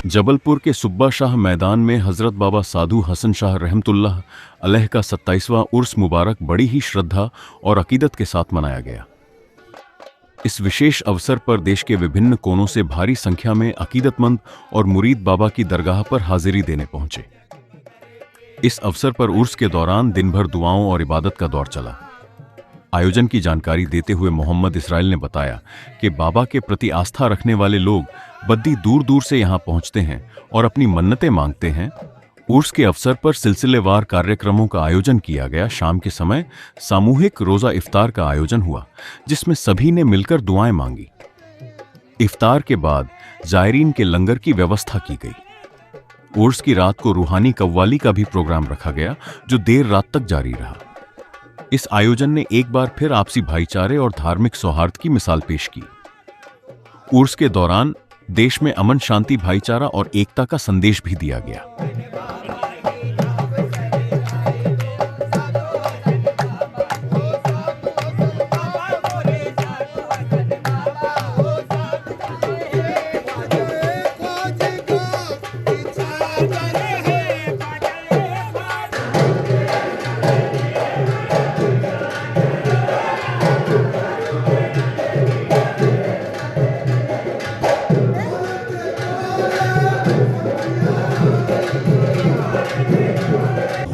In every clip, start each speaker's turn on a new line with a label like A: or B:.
A: जबलपुर के सुब्बा शाह मैदान में हजरत बाबा साधु हसन शाह रहमतुल्लाह अलैह का 27वां उर्स मुबारक बड़ी ही श्रद्धा और अकीदत के साथ मनाया गया। इस विशेष अवसर पर देश के विभिन्न कोनों से भारी संख्या में अकीदतमंद और मुरीद बाबा की दरगाह पर हाजिरी देने पहुंचे। इस अवसर पर उर्स के दौरान दिन भर दुआओं और इबादत का दौर चला। आयोजन की जानकारी देते हुए मोहम्मद इसराइल ने बताया कि बाबा के प्रति आस्था रखने वाले लोग बद्दी दूर दूर से यहां पहुंचते हैं और अपनी मन्नतें मांगते हैं। उर्स के अवसर पर सिलसिलेवार कार्यक्रमों का आयोजन किया गया। शाम के समय सामूहिक रोजा इफ्तार का आयोजन हुआ, जिसमें सभी ने मिलकर दुआएं मांगी। इफ्तार के बाद जायरीन के लंगर की व्यवस्था की गई। उर्स की रात को रूहानी कव्वाली का भी प्रोग्राम रखा गया, जो देर रात तक जारी रहा। इस आयोजन ने एक बार फिर आपसी भाईचारे और धार्मिक सौहार्द की मिसाल पेश की। उर्स के दौरान देश में अमन, शांति, भाईचारा और एकता का संदेश भी दिया गया।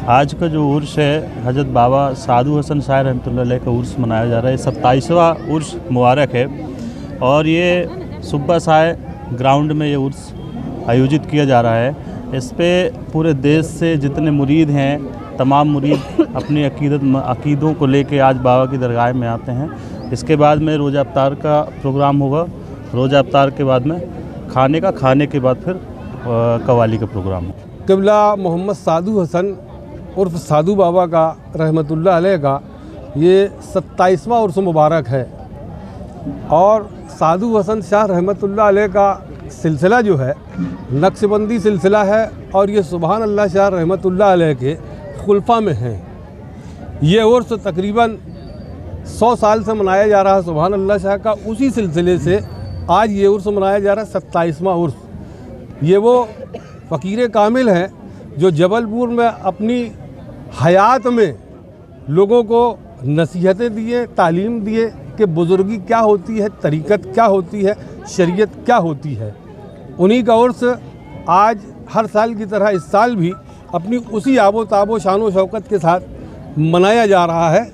B: आज का जो उर्स है हज़रत बाबा साधु हसन शाह रहमतुल्लाह अलैह का उर्स मनाया जा रहा है। 27वां उर्स मुबारक है और ये सुब्बा शाह ग्राउंड में ये उर्स आयोजित किया जा रहा है। इस पे पूरे देश से जितने मुरीद हैं, तमाम मुरीद अपनी अकीदों को लेके आज बाबा की दरगाह में आते हैं। इसके बाद में रोज़ा इफ्तार का प्रोग्राम होगा। रोज़ा इफ्तार के बाद में खाने के बाद फिर कव्वाली का प्रोग्राम होगा।
C: क़िबला मोहम्मद साधु हसन उर्फ साधु बाबा का रहमतुल्लाह अलैह का ये 27वां उर्स मुबारक है और साधु हसन शाह रहमतुल्लाह अलैह का सिलसिला जो है नक्शबंदी सिलसिला है और ये सुभान अल्लाह शाह रहमतुल्लाह अलैह के खुलफा में हैं। ये उर्स तकरीबन 100 साल से मनाया जा रहा है सुभान अल्लाह शाह का। उसी सिलसिले से आज ये उर्स मनाया जा रहा है 27वां उर्स। ये वो फ़कीर कामिल हैं जो जबलपुर में अपनी हयात में लोगों को नसीहतें दिए, तालीम दिए कि बुज़ुर्गी क्या होती है, तरीक़त क्या होती है, शरीयत क्या होती है। उन्हीं का उर्स आज हर साल की तरह इस साल भी अपनी उसी आबो ताबो शानो शौकत के साथ मनाया जा रहा है।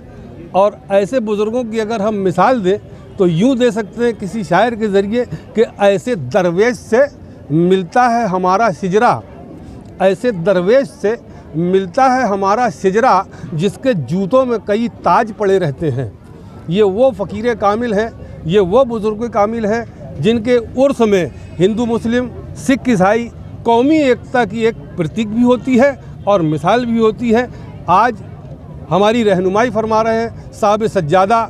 C: और ऐसे बुज़ुर्गों की अगर हम मिसाल दें तो यूँ दे सकते हैं किसी शायर के ज़रिए कि ऐसे दरवेश से मिलता है हमारा शिजरा, ऐसे दरवेश से मिलता है हमारा शिजरा जिसके जूतों में कई ताज पड़े रहते हैं। ये वो फ़कीर कामिल हैं, ये वो बुज़ुर्ग कामिल हैं जिनके उर्स में हिंदू, मुस्लिम, सिख, ईसाई कौमी एकता की एक प्रतीक भी होती है और मिसाल भी होती है। आज हमारी रहनुमाई फरमा रहे हैं साहब सज्जादा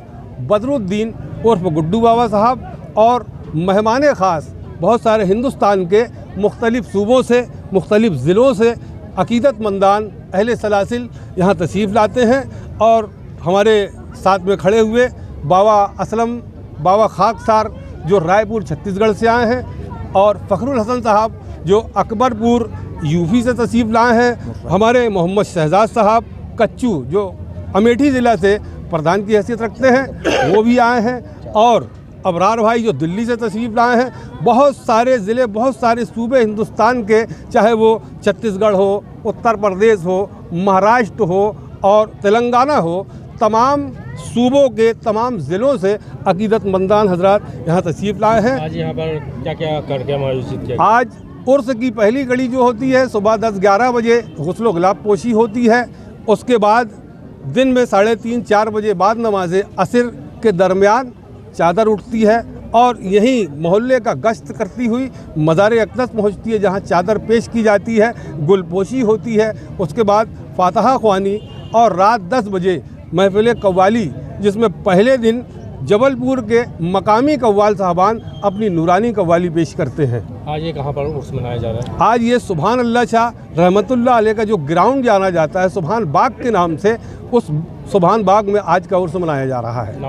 C: बदरुद्दीन उर्फ गुड्डू बाबा साहब और मेहमान ख़ास बहुत सारे हिंदुस्तान के मुख्तलिफ़ सूबों से, मुख्तलिफ़ ज़िलों से अकीदतमंदान अहले सलासिल यहाँ तशरीफ़ लाते हैं। और हमारे साथ में खड़े हुए बाबा असलम, बाबा खाकसार जो रायपुर छत्तीसगढ़ से आए हैं और फ़खरुल हसन साहब जो अकबरपुर यूपी से तशरीफ़ लाए हैं। हमारे मोहम्मद शहजाद साहब कच्चू जो अमेठी ज़िला से प्रधान की हैसियत रखते हैं, वो भी आए हैं। और अबरार भाई जो दिल्ली से तशरीफ़ लाए हैं। बहुत सारे ज़िले, बहुत सारे सूबे हिंदुस्तान के, चाहे वो छत्तीसगढ़ हो, उत्तर प्रदेश हो, महाराष्ट्र हो और तेलंगाना हो, तमाम सूबों के तमाम ज़िलों से अकीदतमंदान हजरात यहाँ तशरीफ़ लाए हैं।
D: आज यहाँ पर क्या क्या कार्यक्रम आयोजित किया?
C: आज उर्स की पहली कड़ी जो होती है सुबह 10-11 बजे गुस्ल गुलाब पोशी होती है। उसके बाद दिन में 3:30-4 बजे बाद नमाज असर के दरमियान चादर उठती है और यहीं मोहल्ले का गश्त करती हुई मज़ार अक़दस पहुँचती है जहाँ चादर पेश की जाती है, गुलपोशी होती है। उसके बाद फातहा ख्वानी और रात 10 बजे महफ़िल कव्वाली, जिसमें पहले दिन जबलपुर के मकामी कव्वाल साहबान अपनी नूरानी कव्वाली पेश करते हैं।
D: आज ये कहाँ पर उर्स मनाया जा रहा है?
C: आज ये सुभान अल्लाह शाह रहमतुल्लाह अलैह का जो ग्राउंड जाना जाता है सुभान बाग के नाम से, उस सुभान बाग में आज का उर्स मनाया जा रहा है।